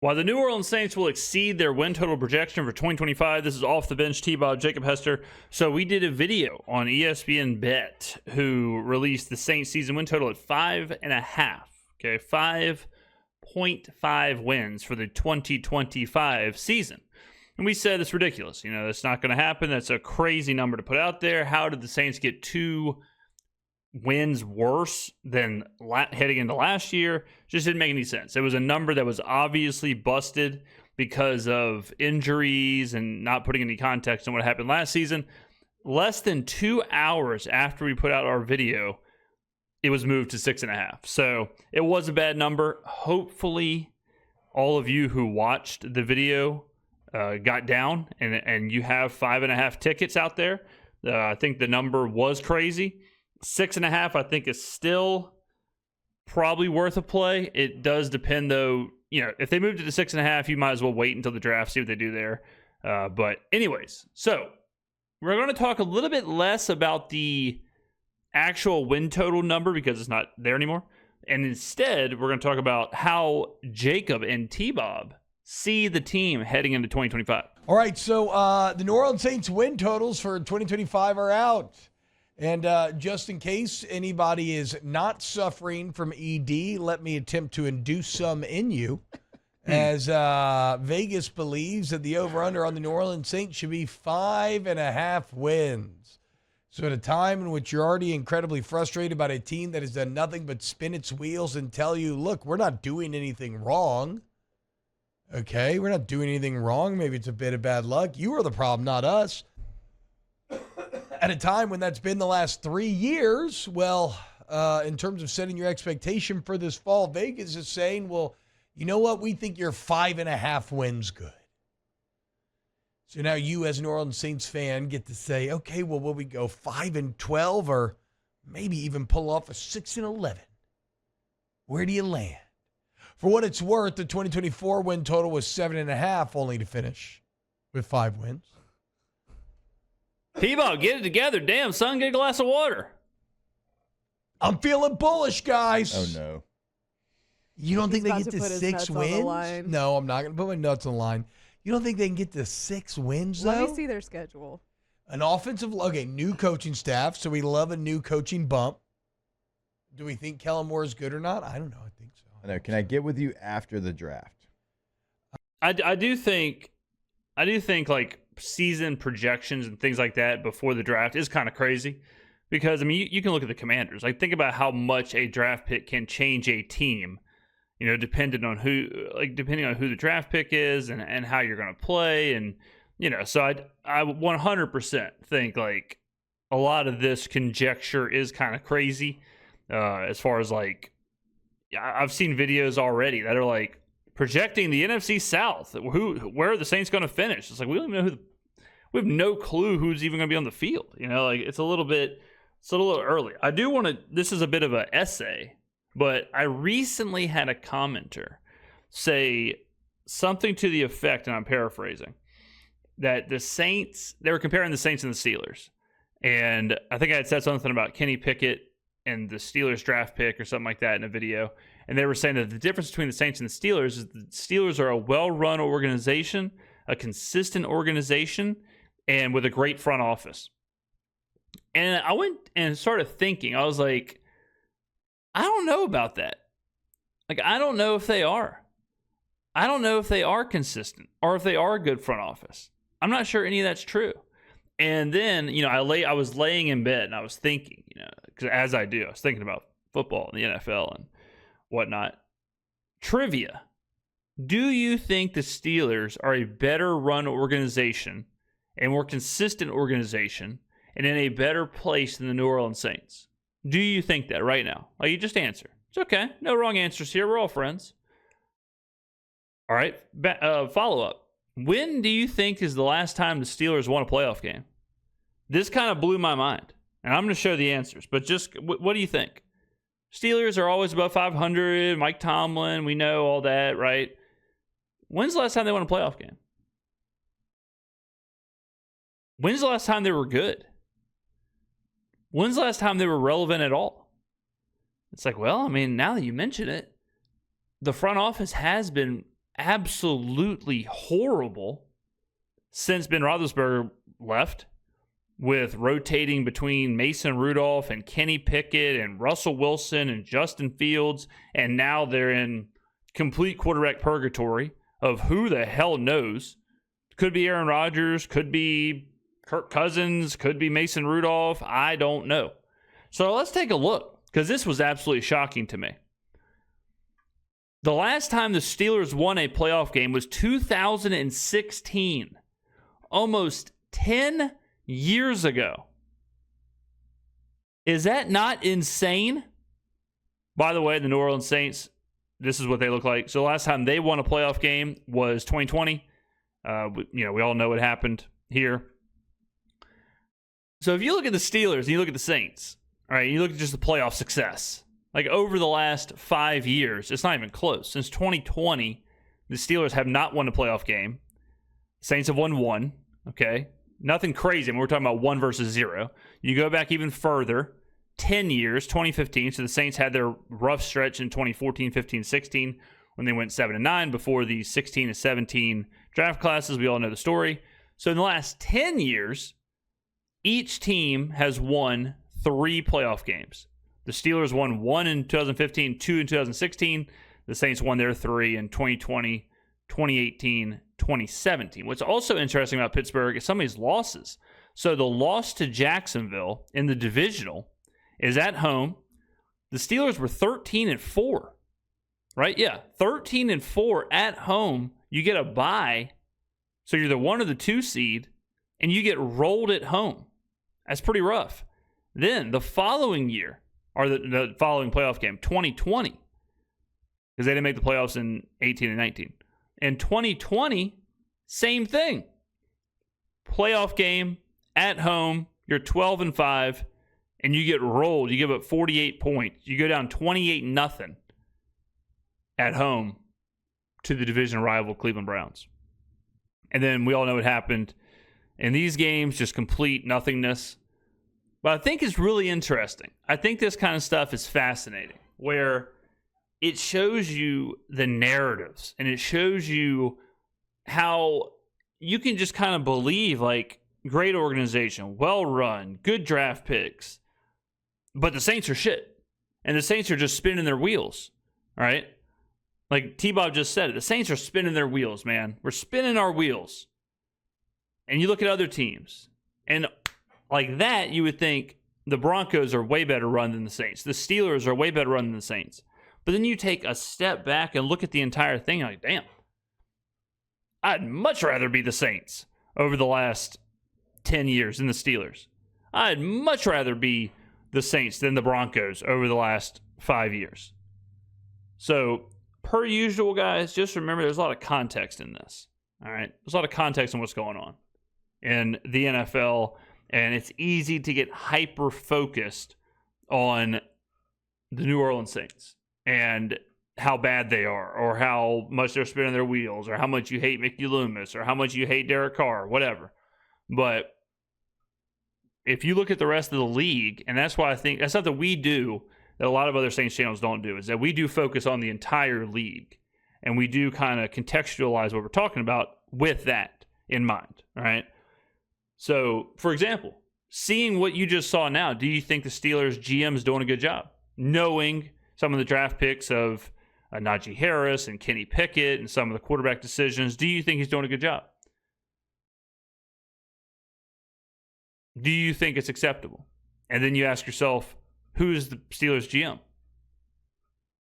While the New Orleans Saints will exceed their win total projection for 2025, this is Off the Bench, T-Bob, Jacob Hester. So we did a video on ESPN Bet, who released the Saints season win total at 5.5. Okay, 5.5 wins for the 2025 season. And we said it's ridiculous. You know, that's not going to happen. That's a crazy number to put out there. How did the Saints get 2 wins worse than heading into last year? Just didn't make any sense. It was a number that was obviously busted because of injuries and not putting any context on what happened last season. Less than 2 hours after we put out our video, it was moved to 6.5. So it was a bad number. Hopefully all of you who watched the video got down and you have 5.5 tickets out there. I think the number was crazy. 6.5, I think, is still probably worth a play. It does depend, though. You know, if they moved it to 6.5, you might as well wait until the draft, see what they do there. But anyways, so we're going to talk a little bit less about the actual win total number because it's not there anymore. And instead, we're going to talk about how Jacob and T-Bob see the team heading into 2025. All right, so the New Orleans Saints win totals for 2025 are out. And just in case anybody is not suffering from ED, let me attempt to induce some in you. As Vegas believes that the over-under on the New Orleans Saints should be 5.5 wins. So at a time in which you're already incredibly frustrated about a team that has done nothing but spin its wheels and tell you, look, we're not doing anything wrong. Okay, we're not doing anything wrong. Maybe it's a bit of bad luck. You are the problem, not us. At a time when that's been the last 3 years, well, in terms of setting your expectation for this fall, Vegas is saying, well, you know what? We think you're 5.5 wins good. So now you, as an New Orleans Saints fan, get to say, okay, well, will we go 5-12 or maybe even pull off a 6-11? Where do you land? For what it's worth, the 2024 win total was 7.5, only to finish with 5 wins. T-Bob, get it together. Damn, son, get a glass of water. I'm feeling bullish, guys. Oh, no. You don't think they get to 6 wins? Line. No, I'm not going to put my nuts on the line. You don't think they can get to 6 wins, though? Let me see their schedule. An offensive, okay, new coaching staff, so we love a new coaching bump. Do we think Kellen Moore is good or not? I don't know. I think so. I know. Can I get with you after the draft? I do think like season projections and things like that before the draft is kind of crazy because, I mean, you can look at the Commanders. Like, think about how much a draft pick can change a team, you know, depending on who the draft pick is and how you're going to play. And, you know, so I 100% think like a lot of this conjecture is kind of crazy as far as like, I've seen videos already that are like projecting the NFC South. Where are the Saints going to finish? It's like, we don't even know we have no clue who's even going to be on the field. You know, like it's a little early. I do want to, this is a bit of an essay, but I recently had a commenter say something to the effect, and I'm paraphrasing, that the Saints, they were comparing the Saints and the Steelers. And I think I had said something about Kenny Pickett and the Steelers draft pick or something like that in a video. And they were saying that the difference between the Saints and the Steelers is the Steelers are a well-run organization, a consistent organization, and with a great front office. And I went and started thinking, I was like, I don't know about that. Like, I don't know if they are. I don't know if they are consistent or if they are a good front office. I'm not sure any of that's true. And then, you know, I was laying in bed and I was thinking, you know, because as I do, I was thinking about football and the NFL and whatnot. Trivia. Do you think the Steelers are a better run organization, a more consistent organization, and in a better place than the New Orleans Saints? Do you think that right now? Like, you just answer. It's okay. No wrong answers here. We're all friends. All right. Follow up. When do you think is the last time the Steelers won a playoff game? This kind of blew my mind. And I'm going to show the answers. But just, what do you think? Steelers are always above 500. Mike Tomlin, we know all that, right? When's the last time they won a playoff game? When's the last time they were good? When's the last time they were relevant at all? It's like, well, I mean, now that you mention it, the front office has been absolutely horrible since Ben Roethlisberger left, with rotating between Mason Rudolph and Kenny Pickett and Russell Wilson and Justin Fields, and now they're in complete quarterback purgatory of who the hell knows. Could be Aaron Rodgers, could be Kirk Cousins, could be Mason Rudolph. I don't know. So let's take a look, because this was absolutely shocking to me. The last time the Steelers won a playoff game was 2016, almost 10 years ago. Is that not insane? By the way, the New Orleans Saints, this is what they look like. So the last time they won a playoff game was 2020. We all know what happened here. So if you look at the Steelers and you look at the Saints, all right, you look at just the playoff success. Like over the last 5 years, it's not even close. Since 2020, the Steelers have not won a playoff game. Saints have won one, okay? Nothing crazy. I mean, we're talking about 1 versus 0. You go back even further, 10 years, 2015. So the Saints had their rough stretch in 2014, 15, 16 when they went 7-9 before the 16 and 17 draft classes. We all know the story. So in the last 10 years, each team has won 3 playoff games. The Steelers won 1 in 2015, 2 in 2016. The Saints won their 3 in 2020, 2018, 2017. What's also interesting about Pittsburgh is some of these losses. So the loss to Jacksonville in the divisional is at home. The Steelers were 13-4, right? Yeah, 13-4 at home. You get a bye, so you're the 1 or the 2 seed, and you get rolled at home. That's pretty rough. Then the following year, or the following playoff game, 2020, because they didn't make the playoffs in 18 and 19. In 2020, same thing. Playoff game at home, you're 12-5, and you get rolled. You give up 48 points. You go down 28-0 at home to the division rival Cleveland Browns. And then we all know what happened in these games, just complete nothingness. But I think it's really interesting. I think this kind of stuff is fascinating, where it shows you the narratives and it shows you how you can just kind of believe, like, great organization, well run, good draft picks, but the Saints are shit. And the Saints are just spinning their wheels, all right? Like T-Bob just said it, the Saints are spinning their wheels, man. We're spinning our wheels. And you look at other teams, and like that, you would think the Broncos are way better run than the Saints. The Steelers are way better run than the Saints. But then you take a step back and look at the entire thing, like, damn, I'd much rather be the Saints over the last 10 years than the Steelers. I'd much rather be the Saints than the Broncos over the last 5 years. So, per usual, guys, just remember there's a lot of context in this. All right? There's a lot of context on what's going on in the NFL. And it's easy to get hyper-focused on the New Orleans Saints and how bad they are, or how much they're spinning their wheels, or how much you hate Mickey Loomis, or how much you hate Derek Carr, whatever. But if you look at the rest of the league, and that's why I think that's something we do that a lot of other Saints channels don't do, is that we do focus on the entire league, and we do kind of contextualize what we're talking about with that in mind, all right? So, for example, seeing what you just saw now, do you think the Steelers GM is doing a good job? Knowing some of the draft picks of Najee Harris and Kenny Pickett and some of the quarterback decisions, do you think he's doing a good job? Do you think it's acceptable? And then you ask yourself, who's the Steelers GM?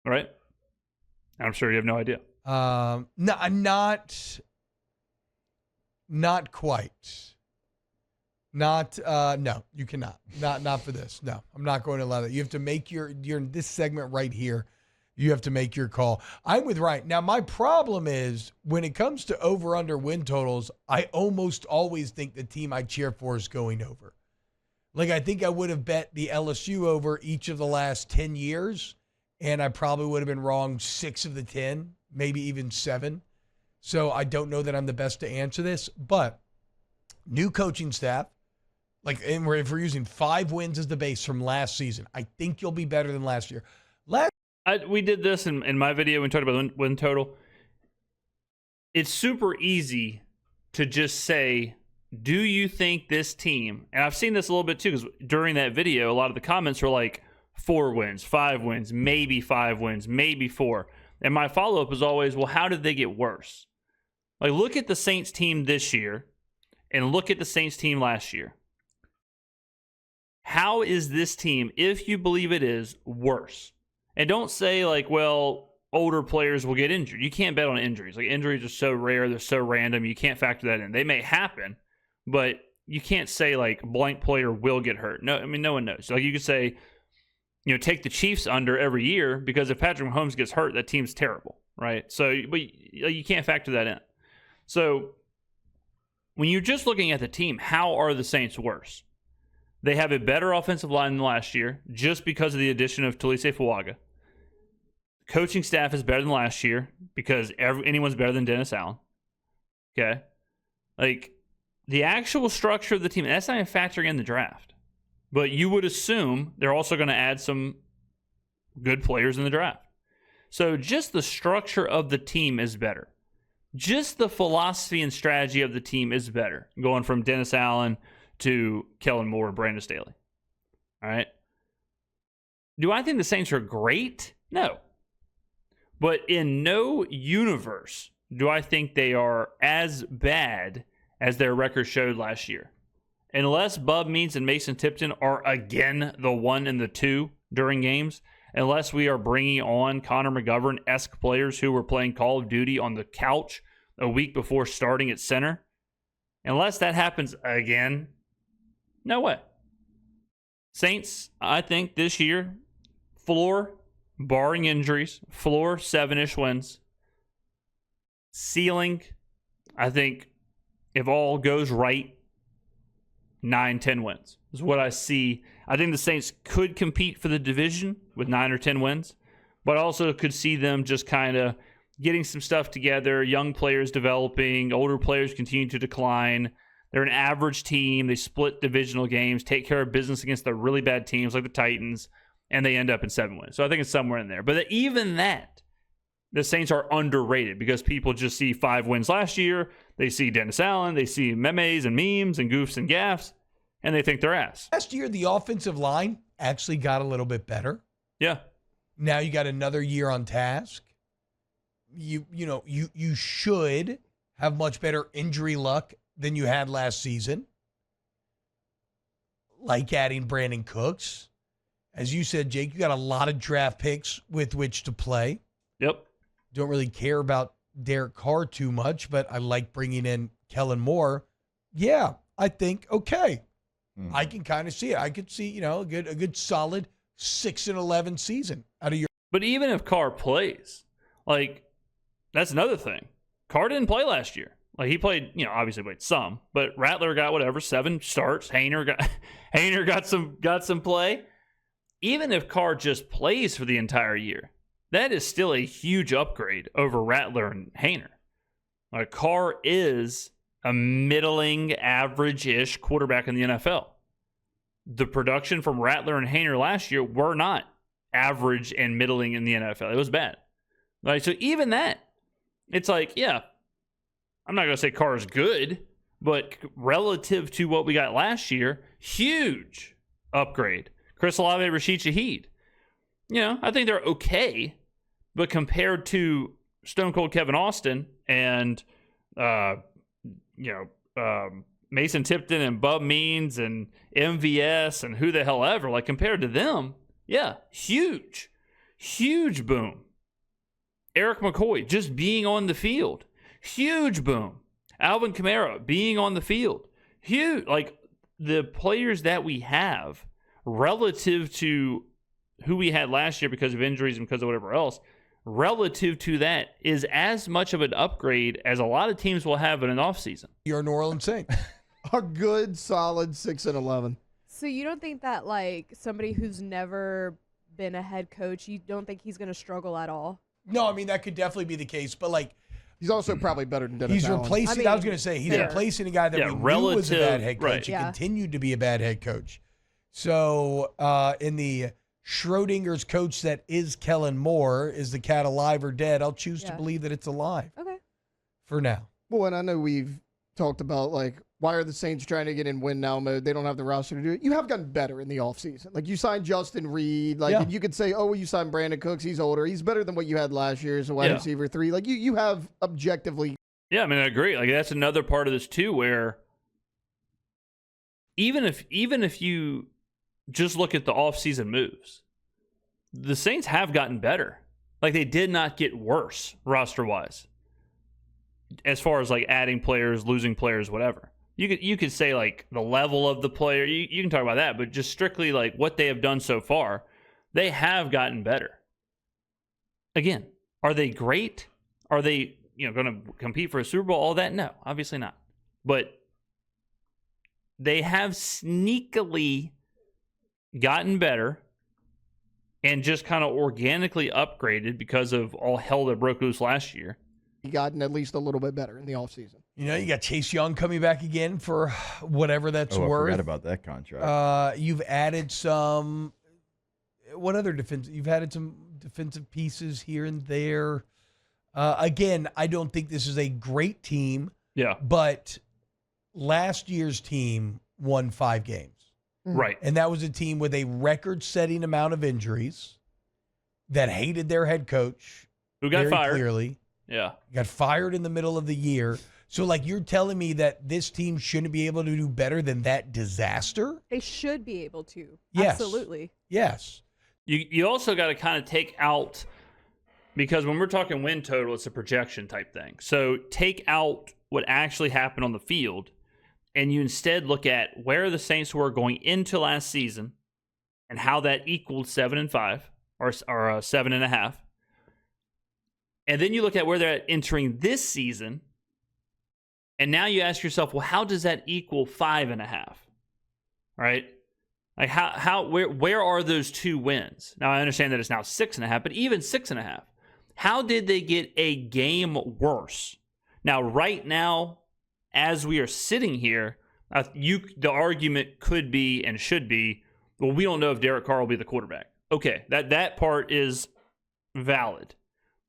All right? I'm sure you have no idea. No, not quite. No, you cannot. Not for this. No, I'm not going to allow that. You have to make you're in this segment right here. You have to make your call. I'm with Ryan. Now, my problem is when it comes to over-under win totals, I almost always think the team I cheer for is going over. Like, I think I would have bet the LSU over each of the last 10 years, and I probably would have been wrong 6 of the 10, maybe even 7. So I don't know that I'm the best to answer this, but new coaching staff, like, and if we're using 5 wins as the base from last season, I think you'll be better than last year. We did this in my video when we talked about win total. it's super easy to just say, do you think this team, and I've seen this a little bit too, because during that video, a lot of the comments were like 4 wins, 5 wins, maybe 5 wins, maybe 4. And my follow-up is always, well, how did they get worse? Like, look at the Saints team this year and look at the Saints team last year. How is this team, if you believe it is, worse? And don't say like, well, older players will get injured. You can't bet on injuries. Like, injuries are so rare, they're so random, you can't factor that in. They may happen, but you can't say like blank player will get hurt. No, I mean, no one knows. Like, you could say, take the Chiefs under every year, because if Patrick Mahomes gets hurt, that team's terrible, right? So, but you can't factor that in. So when you're just looking at the team, how are the Saints worse? They have a better offensive line than last year just because of the addition of Talise Fuaga. Coaching staff is better than last year because anyone's better than Dennis Allen. Okay? Like, the actual structure of the team, that's not even factoring in the draft. But you would assume they're also going to add some good players in the draft. So just the structure of the team is better. Just the philosophy and strategy of the team is better, going from Dennis Allen to Kellen Moore and Brandon Staley. All right. Do I think the Saints are great? No. But in no universe do I think they are as bad as their record showed last year. Unless Bub Means and Mason Tipton are again the 1 and the 2 during games, unless we are bringing on Connor McGovern-esque players who were playing Call of Duty on the couch a week before starting at center, unless that happens again, no way. Saints, I think this year, floor, barring injuries, floor 7-ish wins. Ceiling, I think if all goes right, 9-10 wins is what I see. I think the Saints could compete for the division with 9 or 10 wins, but also could see them just kind of getting some stuff together, young players developing, older players continue to decline. They're an average team. They split divisional games, take care of business against the really bad teams like the Titans, and they end up in 7 wins. So I think it's somewhere in there. But even that, the Saints are underrated because people just see 5 wins last year. They see Dennis Allen. They see memes and memes and goofs and gaffes, and they think they're ass. Last year, the offensive line actually got a little bit better. Yeah. Now you got another year on task. You should have much better injury luck than you had last season. Like adding Brandon Cooks. As you said, Jake, you got a lot of draft picks with which to play. Yep. Don't really care about Derek Carr too much, but I like bringing in Kellen Moore. Yeah, I think, okay. Mm-hmm. I can kind of see it. I could see, a good solid 6-11 season out of your. But even if Carr plays, like, that's another thing. Carr didn't play last year. Like, he played, obviously played some, but Rattler got 7 starts. Hayner got some play. Even if Carr just plays for the entire year, that is still a huge upgrade over Rattler and Hayner. Like, Carr is a middling, average-ish quarterback in the NFL. The production from Rattler and Hayner last year were not average and middling in the NFL. It was bad. Like, so even that, it's like, yeah, I'm not going to say Carr is good, but relative to what we got last year, huge upgrade. Chris Olave, Rashid Shaheed. I think they're okay, but compared to Stone Cold Kevin Austin and, Mason Tipton and Bub Means and MVS and who the hell ever, like, compared to them, yeah, huge boom. Eric McCoy just being on the field, huge boom. Alvin Kamara being on the field, huge. Like, the players that we have relative to who we had last year because of injuries and because of whatever else, relative to that is as much of an upgrade as a lot of teams will have in an offseason. Your New Orleans Saints. A good, solid 6-11. So you don't think that, like, somebody who's never been a head coach, you don't think he's going to struggle at all? No, I mean, that could definitely be the case, but, like, he's also probably better than Dennis Allen. Replacing, I was going to say, he's replacing a guy that we knew was a bad head coach and continued to be a bad head coach. So in the Schrodinger's coach that is Kellen Moore, is the cat alive or dead? I'll choose to believe that it's alive. Okay. for now. Well, and I know we've talked about, like, why are the Saints trying to get in win now mode? They don't have the roster to do it. You have gotten better in the offseason. Like, you signed Justin Reed. Like, and you could say, oh, well, you signed Brandon Cooks. He's older. He's better than what you had last year as a wide receiver 3. Like, you have objectively. Yeah, I mean, I agree. Like, that's another part of this, too, where even if you just look at the offseason moves, the Saints have gotten better. Like, they did not get worse roster-wise as far as, like, adding players, losing players, whatever. You could say, like, the level of the player. You can talk about that, but just strictly, like, what they have done so far, they have gotten better. Again, are they great? Are they, going to compete for a Super Bowl? All that? No, obviously not. But they have sneakily gotten better and just kind of organically upgraded because of all hell that broke loose last year. Gotten at least a little bit better in the offseason. You got Chase Young coming back again for whatever that's worth. I forgot about that contract. You've added some. What other defense? You've added some defensive pieces here and there. Again, I don't think this is a great team. Yeah. But last year's team won 5 games. Right. And that was a team with a record-setting amount of injuries that hated their head coach. Who got fired. Clearly. Yeah. Got fired in the middle of the year. So, like, you're telling me that this team shouldn't be able to do better than that disaster? They should be able to. Yes. Absolutely. Yes. You also got to kind of take out, because when we're talking win total, it's a projection type thing. So take out what actually happened on the field, and you instead look at where the Saints were going into last season and how that equaled 7-5 or 7.5. And then you look at where they're at entering this season, and now you ask yourself, well, how does that equal 5.5? Right? Like where are those 2 wins? Now I understand that it's now 6.5, but even 6.5, how did they get a game worse? Now, right now, as we are sitting here, the argument could be and should be, well, we don't know if Derek Carr will be the quarterback. Okay, that part is valid.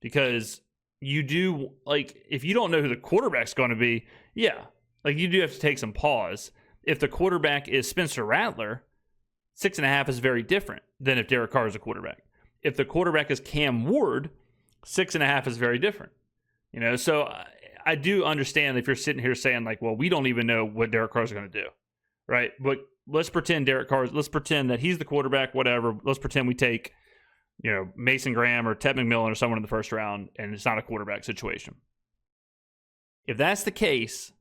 Because you do, like, if you don't know who the quarterback's going to be, yeah, like, you do have to take some pause. If the quarterback is Spencer Rattler, 6.5 is very different than if Derek Carr is a quarterback. If the quarterback is Cam Ward, 6.5 is very different. So I do understand if you're sitting here saying, like, well, we don't even know what Derek Carr is going to do, right? But let's pretend let's pretend that he's the quarterback, whatever. Let's pretend we take Mason Graham or Ted McMillan or someone in the first round, and it's not a quarterback situation. If that's the case,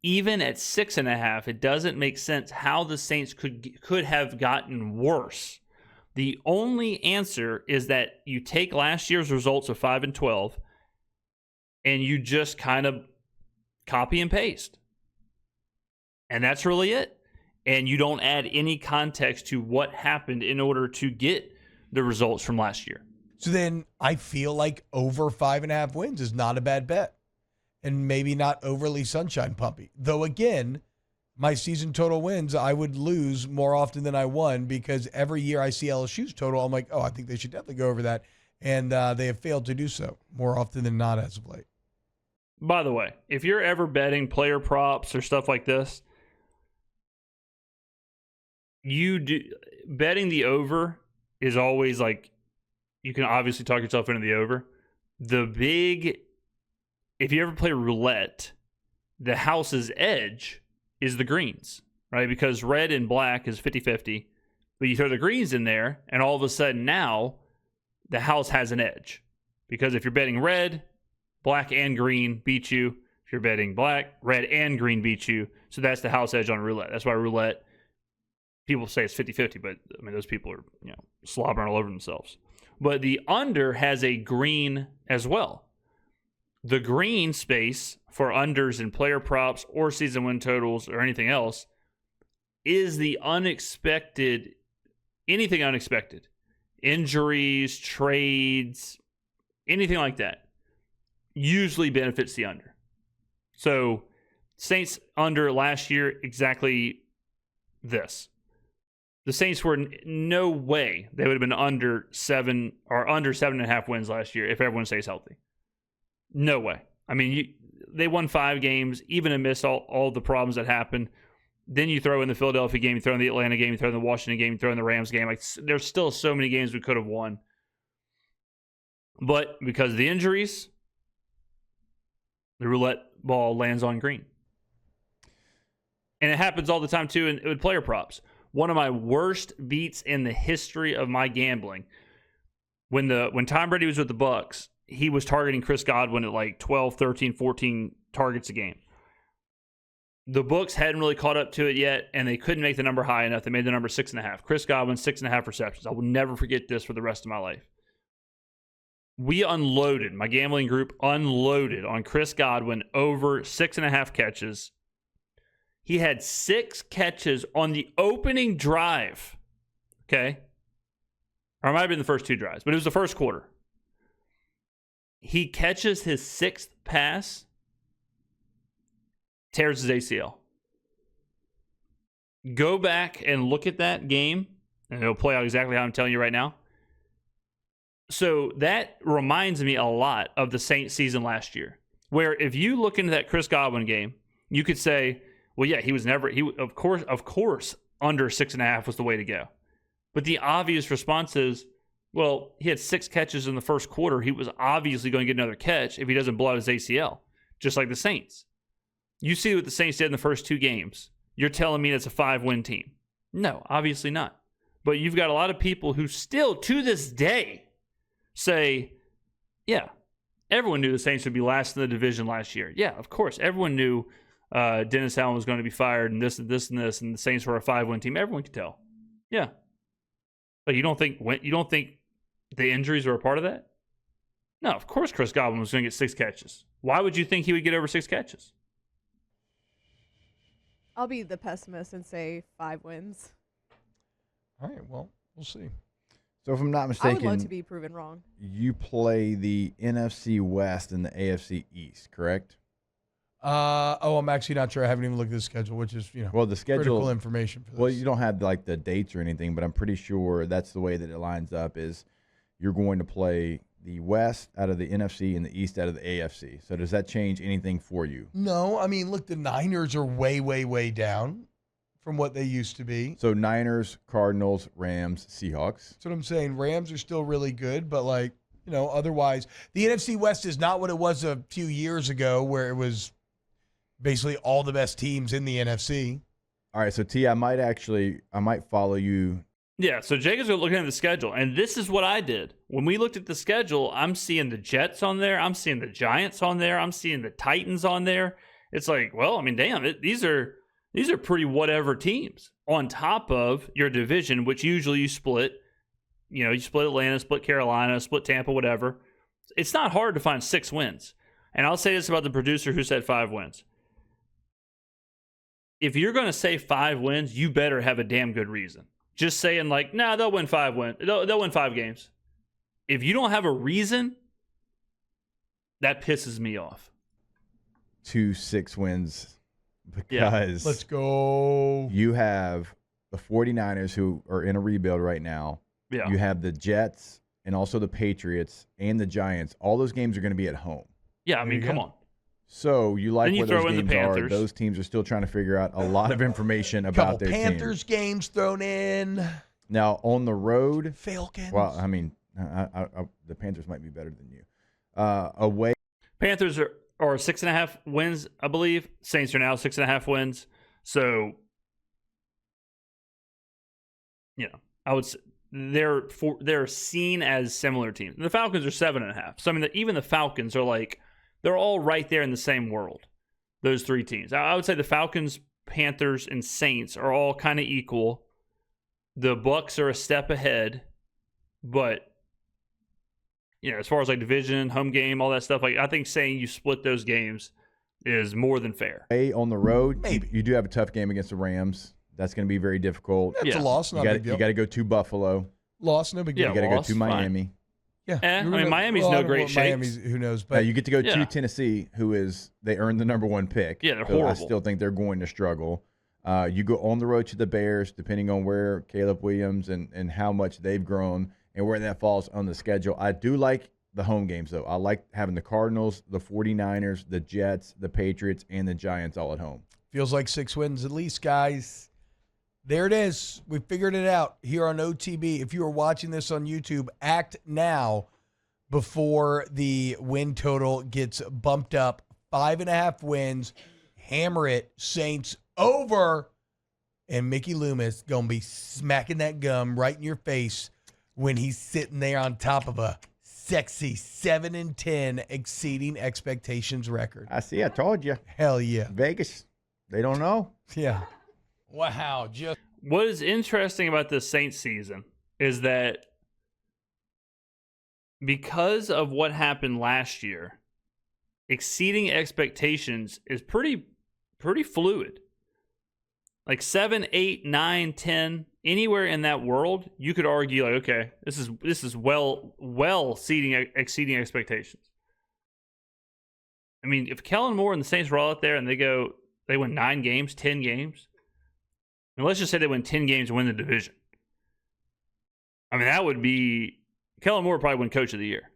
even at 6.5, it doesn't make sense how the Saints could have gotten worse. The only answer is that you take last year's results of 5-12, and you just kind of copy and paste. And that's really it. And you don't add any context to what happened in order to get the results from last year. So then I feel like over 5.5 wins is not a bad bet, and maybe not overly sunshine pumpy. Though again, my season total wins, I would lose more often than I won, because every year I see LSU's total, I'm like, oh, I think they should definitely go over that. And they have failed to do so more often than not as of late. By the way, if you're ever betting player props or stuff like this, betting the over is always like, you can obviously talk yourself into the over. If you ever play roulette, the house's edge is the greens, right? Because red and black is 50-50, but you throw the greens in there, and all of a sudden now the house has an edge. Because if you're betting red, black and green beat you. If you're betting black, red and green beat you. So that's the house edge on roulette. That's why roulette, people say it's 50-50, but I mean, those people are, slobbering all over themselves. But the under has a green as well. The green space for unders in player props or season win totals or anything else is the unexpected, anything unexpected. Injuries, trades, anything like that usually benefits the under. So Saints under last year, exactly this. The Saints were no way they would have been under 7 or under 7.5 wins last year if everyone stays healthy. No way. I mean, they won 5 games, even amidst all the problems that happened. Then you throw in the Philadelphia game, you throw in the Atlanta game, you throw in the Washington game, you throw in the Rams game. Like, there's still so many games we could have won. But because of the injuries, the roulette ball lands on green. And it happens all the time, too, with player props. One of my worst beats in the history of my gambling, when Tom Brady was with the Bucs, he was targeting Chris Godwin at like 12, 13, 14 targets a game. The books hadn't really caught up to it yet, and they couldn't make the number high enough. They made the number 6.5. Chris Godwin, 6.5 receptions. I will never forget this for the rest of my life. We unloaded, my gambling group unloaded on Chris Godwin over 6.5 catches. He had 6 catches on the opening drive. Okay? Or it might have been the first 2 drives, but it was the first quarter. He catches his 6th pass, tears his ACL. Go back and look at that game, and it'll play out exactly how I'm telling you right now. So that reminds me a lot of the Saints season last year, where if you look into that Chris Godwin game, you could say, well, yeah, of course, under 6.5 was the way to go. But the obvious response is, well, he had 6 catches in the first quarter. He was obviously going to get another catch if he doesn't blow out his ACL, just like the Saints. You see what the Saints did in the first 2 games. You're telling me it's a 5-win team. No, obviously not. But you've got a lot of people who still, to this day, say, yeah, everyone knew the Saints would be last in the division last year. Yeah, of course. Everyone knew Dennis Allen was going to be fired and this and this and this, and the Saints were a 5-win team. Everyone could tell. Yeah. But you don't think the injuries were a part of that? No, of course Chris Godwin was going to get 6 catches. Why would you think he would get over 6 catches? I'll be the pessimist and say 5 wins. All right, well, we'll see. So if I'm not I would mistaken, love to be proven wrong. you play the NFC West and the AFC East, correct? I'm actually not sure. I haven't even looked at the schedule, which is, Well, the schedule, critical information for this. well, you don't have like the dates or anything, but I'm pretty sure that's the way that it lines up is you're going to play the West out of the NFC and the East out of the AFC. So does that change anything for you? No, I mean, look, the Niners are way, way, way down from what they used to be. So Niners, Cardinals, Rams, Seahawks. That's what I'm saying. Rams are still really good, but otherwise, the NFC West is not what it was a few years ago where it was basically all the best teams in the NFC. All right, so T, I might follow you. Yeah, so Jacob's looking at the schedule, and this is what I did. When we looked at the schedule, I'm seeing the Jets on there. I'm seeing the Giants on there. I'm seeing the Titans on there. It's like, well, I mean, damn, these are pretty whatever teams on top of your division, which usually you split. You split Atlanta, split Carolina, split Tampa, whatever. It's not hard to find 6 wins. And I'll say this about the producer who said 5 wins. If you're going to say 5 wins, you better have a damn good reason. Just saying they'll win 5 wins. They'll win 5 games. If you don't have a reason, that pisses me off. 2 6 wins because Let's go. you have the 49ers who are in a rebuild right now. Yeah. You have the Jets and also the Patriots and the Giants. All those games are going to be at home. Yeah, I mean, come on. So you like Then you where those throw in the games are. Panthers. Those teams are still trying to figure out a lot of information about Couple their Panthers team. games thrown in. Now, on the road, Falcons. well, I mean, the Panthers might be better than you. Away, Panthers are 6.5 wins, I believe. Saints are now 6.5 wins. So, I would say they're seen as similar teams. And the Falcons are 7.5. So I mean, even the Falcons are they're all right there in the same world. Those 3 teams. I would say the Falcons, Panthers, and Saints are all kind of equal. The Bucs are a step ahead, but as far as division, home game, all that stuff, I think saying you split those games is more than fair. on the road, Maybe. you do have a tough game against the Rams. That's going to be very difficult. That's a loss, not a big deal. You got to go to Buffalo. Loss, no big deal. Yeah, You got to go loss, to Miami. Yeah. I mean, Miami's no great shakes. Miami's, who knows? But You get to go Yeah. to Tennessee, they earned the number 1 pick. Yeah, they're So I horrible. still think they're going to struggle. You go on the road to the Bears, depending on where Caleb Williams and how much they've grown and where that falls on the schedule. I do like the home games, though. I like having the Cardinals, the 49ers, the Jets, the Patriots, and the Giants all at home. Feels like 6 wins at least, guys. There it is. We figured it out here on OTB. If you are watching this on YouTube, act now before the win total gets bumped up. 5.5 wins. Hammer it. Saints over. And Mickey Loomis going to be smacking that gum right in your face when he's sitting there on top of a sexy 7-10 exceeding expectations record. I see. I told you. Hell yeah. Vegas, they don't know. Yeah. Wow. Just What is interesting about this Saints season is that because of what happened last year, exceeding expectations is pretty fluid. Like 7, 8, 9, 10, anywhere in that world, you could argue like, okay, this is well exceeding expectations. I mean, if Kellen Moore and the Saints are all out there and they win 9 games, 10 games, and let's just say they win 10 games and win the division. I mean, that would be Kellen Moore would probably win Coach of the Year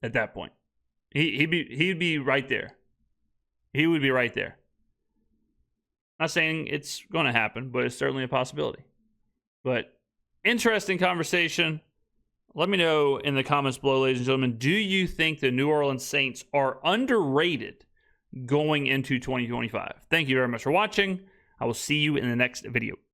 at that point. He'd be right there. He would be right there. Not saying it's going to happen, but it's certainly a possibility. But interesting conversation. Let me know in the comments below, ladies and gentlemen, do you think the New Orleans Saints are underrated going into 2025? Thank you very much for watching. I will see you in the next video.